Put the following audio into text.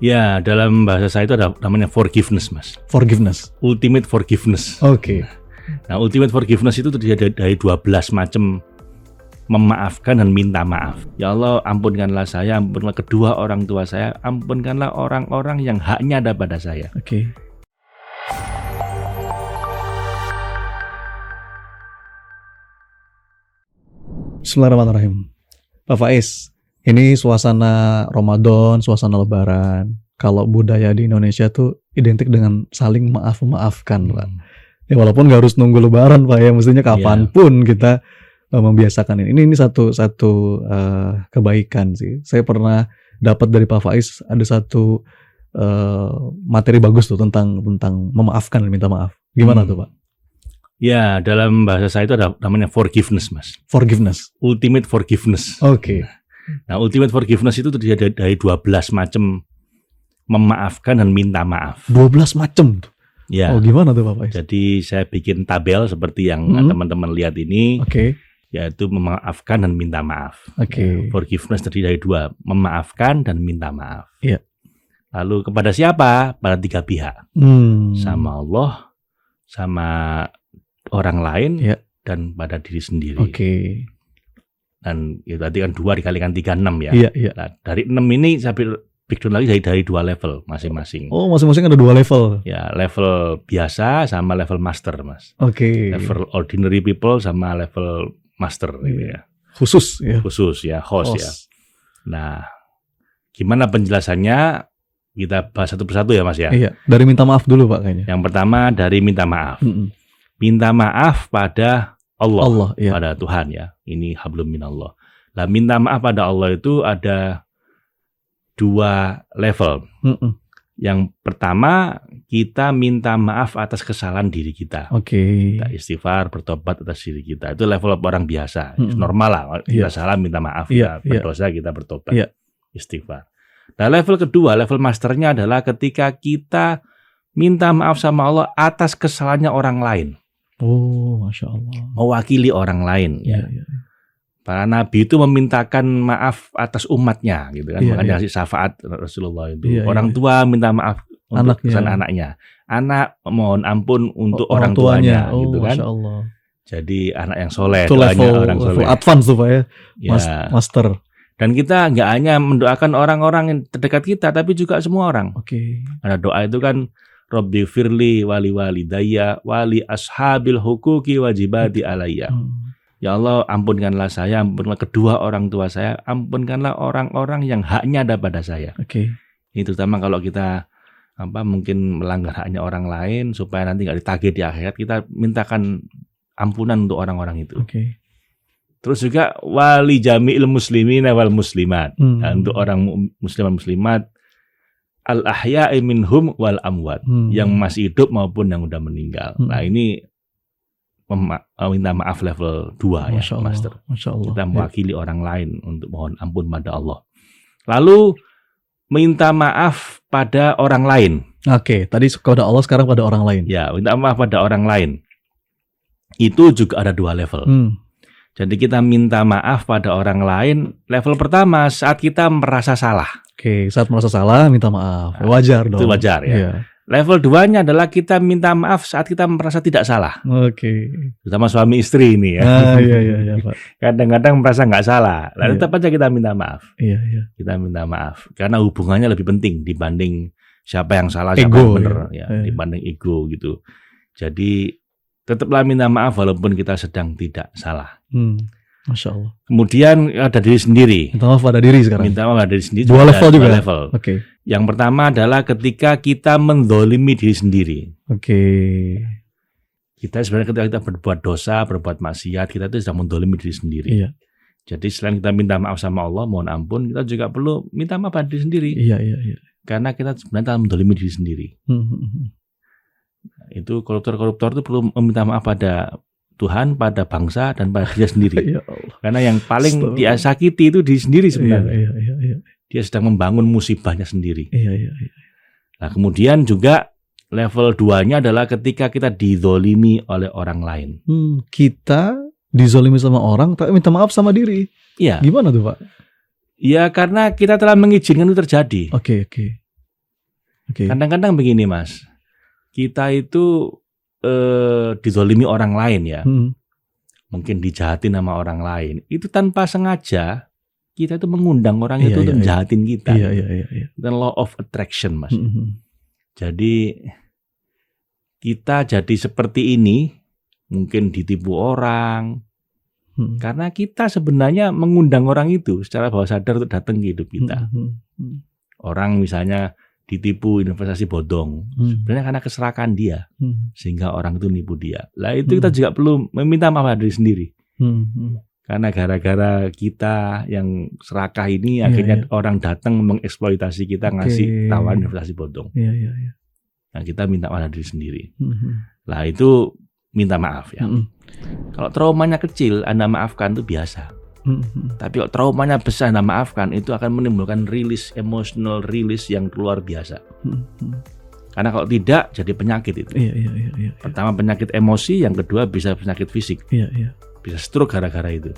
Ya, dalam bahasa saya itu ada namanya forgiveness, Mas. Forgiveness. Ultimate forgiveness. Oke. Nah, ultimate forgiveness itu terdiri dari 12 macam memaafkan dan minta maaf. Ya Allah, ampunkanlah saya, ampunkanlah kedua orang tua saya, ampunkanlah orang-orang yang haknya ada pada saya. Oke. Bismillahirrahmanirrahim. Pak Faiz, ini suasana Ramadan, suasana Lebaran. Kalau budaya di Indonesia tuh identik dengan saling maaf-memaafkan, Pak. Ya walaupun nggak harus nunggu Lebaran, Pak ya, mestinya kapanpun kita membiasakan ini. Ini satu kebaikan sih. Saya pernah dapat dari Pak Faiz ada satu materi bagus tuh tentang memaafkan dan minta maaf. Gimana tuh, Pak? Ya, dalam bahasa saya itu ada namanya forgiveness, Mas. Forgiveness. Ultimate forgiveness. Oke. Nah, ultimate forgiveness itu terdiri dari 12 macam memaafkan dan minta maaf. 12 macam tuh. Ya. Oh, gimana tuh, Pak Faiz? Jadi saya bikin tabel seperti yang teman-teman lihat ini. Oke. Yaitu memaafkan dan minta maaf. Oke. Ya, forgiveness terdiri dari 2, memaafkan dan minta maaf. Iya. Lalu kepada siapa? Pada 3 pihak. Sama Allah, sama orang lain, dan pada diri sendiri. Oke. Dan itu tadi kan 2 dikalikan 3, 6 ya. Iya. Nah, dari 6 ini saya breakdown lagi dari 2 level masing-masing. Oh, masing-masing ada 2 level. Ya, level biasa sama level master, Mas. Oke. Level ordinary people sama level master gitu ya. Khusus ya. Khusus ya, host ya. Nah, gimana penjelasannya? Kita bahas satu persatu ya, Mas ya. Iya, dari minta maaf dulu, Pak, kayaknya. Yang pertama dari minta maaf. Minta maaf pada Allah, pada Tuhan ya. Ini hablum minallah. Nah, minta maaf pada Allah itu ada 2 level. Yang pertama, kita minta maaf atas kesalahan diri kita. Oke. Kita istighfar, bertobat atas diri kita. Itu level orang biasa. Normal lah. Kita salah, minta maaf. Kita berdosa, kita bertobat. Istighfar. Nah, level kedua, level masternya adalah ketika kita minta maaf sama Allah atas kesalahannya orang lain. Oh, Masya Allah. Mewakili orang lain. Ya. Para nabi itu memintakan maaf atas umatnya, gitu kan? Makanya syafaat Rasulullah itu. Orang tua minta maaf untuk anaknya. Anak mohon ampun untuk orang tuanya, gitu kan? Masya Allah. Jadi anak yang soleh, itu level orang soleh. Advance tuh, Pak ya. Master. Dan kita nggak hanya mendoakan orang-orang yang terdekat kita, tapi juga semua orang. Oke. Ada doa itu kan, Rabbi firli wali walidayya wali ashabil hukuki wajibati alayya. Ya Allah, ampunkanlah saya, ampunkanlah kedua orang tua saya, ampunkanlah orang-orang yang haknya ada pada saya. Oke. Ini terutama kalau kita mungkin melanggar haknya orang lain supaya nanti nggak ditagih di akhirat, kita mintakan ampunan untuk orang-orang itu. Oke. Terus juga wali jami'il muslimin wal muslimat. Nah, untuk orang muslim muslimat al-ahya'i minhum wal amwat, yang masih hidup maupun yang udah meninggal. Nah, ini minta maaf level 2 ya, Master. Masya Allah. Kita mewakili orang lain untuk mohon ampun pada Allah. Lalu minta maaf pada orang lain. Oke, tadi kepada Allah, sekarang pada orang lain. Ya, minta maaf pada orang lain. Itu juga ada 2 level. Jadi kita minta maaf pada orang lain. Level pertama saat kita merasa salah. Oke, saat merasa salah minta maaf. Wajar dong. Itu wajar ya. Level 2-nya adalah kita minta maaf saat kita merasa tidak salah. Oke. Terutama suami istri ini ya. Iya, Pak. Kadang-kadang merasa nggak salah. Lalu tetap aja kita minta maaf. Iya. Kita minta maaf. Karena hubungannya lebih penting dibanding siapa yang salah, ego, siapa yang benar. Ya, dibanding ego gitu. Jadi tetaplah minta maaf walaupun kita sedang tidak salah. Masya Allah. Kemudian ada diri sendiri. Minta maaf pada diri sekarang. Minta maaf pada diri sendiri. 2 level juga. 2 level. Oke. Yang pertama adalah ketika kita menzalimi diri sendiri. Oke. Kita sebenarnya ketika kita berbuat dosa, berbuat maksiat, kita itu sedang menzalimi diri sendiri. Iya. Jadi selain kita minta maaf sama Allah, mohon ampun, kita juga perlu minta maaf pada diri sendiri. Iya. Karena kita sebenarnya telah menzalimi diri sendiri. Itu koruptor itu perlu meminta maaf pada Tuhan, pada bangsa, dan pada dia sendiri. Ya Allah. Karena yang paling dia sakiti itu diri sendiri sebenarnya. Iya. Dia sedang membangun musibahnya sendiri. Iya. Nah, kemudian juga level 2-nya adalah ketika kita dizolimi oleh orang lain. Kita dizolimi sama orang, tapi minta maaf sama diri. Iya. Gimana tuh, Pak? Ya, karena kita telah mengizinkan itu terjadi. Oke. Kadang-kadang begini Mas, kita itu dizolimi orang lain ya, mungkin dijahatin sama orang lain, itu tanpa sengaja kita itu mengundang orang itu untuk menjahatin kita. Dan law of attraction Mas. Jadi kita jadi seperti ini, mungkin ditipu orang, karena kita sebenarnya mengundang orang itu secara bawah sadar untuk datang ke hidup kita. Orang misalnya ditipu investasi bodong, sebenarnya karena keserakan dia, sehingga orang itu nipu dia. Lah itu kita juga perlu meminta maaf pada diri sendiri. Karena gara-gara kita yang serakah ini, akhirnya orang datang mengeksploitasi kita, ngasih tawaran investasi bodong. Nah kita minta maaf pada diri sendiri. Lah itu minta maaf ya. Kalau traumanya kecil, Anda maafkan itu biasa. Tapi kalau traumanya besar, Anda maafkan, itu akan menimbulkan rilis, emotional rilis yang luar biasa. Karena kalau tidak, jadi penyakit itu. Pertama penyakit emosi, yang kedua bisa penyakit fisik. Bisa stroke gara-gara itu.